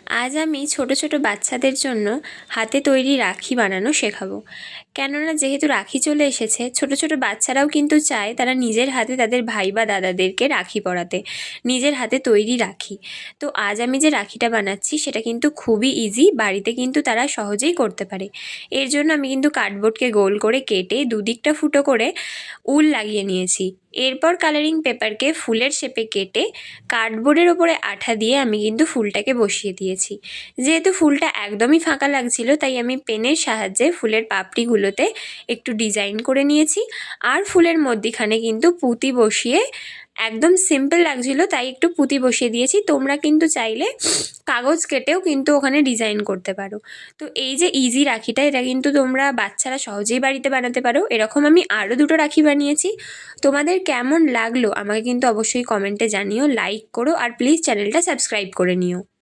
আজ আমি ছোট ছোট বাচ্চাদের জন্য হাতে তৈরি রাখি বানানো শেখাবো। কেননা যেহেতু রাখি চলে এসেছে, ছোট ছোট বাচ্চারাও কিন্তু চায় তারা নিজের হাতে তাদের ভাই বা দাদাদেরকে রাখি পরাতে, নিজের হাতে তৈরি রাখি। তো আজ আমি যে রাখিটা বানাচ্ছি সেটা কিন্তু খুবই ইজি, বাড়িতে কিন্তু তারা সহজেই করতে পারে। এর জন্য আমি কিন্তু কার্ডবোর্ডকে গোল করে কেটে দুদিকটা ফুটো করে উল লাগিয়ে নিয়েছি। এরপর কালারিং পেপারকে ফুলের শেপে কেটে কার্ডবোর্ডের ওপরে আঠা দিয়ে আমি কিন্তু ফুলটাকে বসিয়ে দিয়েছি। যেহেতু ফুলটা একদমই ফাঁকা লাগছিল, তাই আমি পেনের সাহায্যে ফুলের পাপড়িগুলোতে একটু ডিজাইন করে নিয়েছি। আর ফুলের মধ্যিখানে কিন্তু পুঁতি বসিয়ে, একদম সিম্পল লাগছিল তাই একটু পুঁতি বসিয়ে দিয়েছি। তোমরা কিন্তু চাইলে কাগজ কেটেও কিন্তু ওখানে ডিজাইন করতে পারো। তো এই যে ইজি রাখিটা, এটা কিন্তু তোমরা বাচ্চারা সহজেই বাড়িতে বানাতে পারো। এরকম আমি আরও দুটো রাখি বানিয়েছি। তোমাদের কেমন লাগলো আমাকে কিন্তু অবশ্যই কমেন্টে জানিও, লাইক করো আর প্লিজ চ্যানেলটা সাবস্ক্রাইব করে নিও।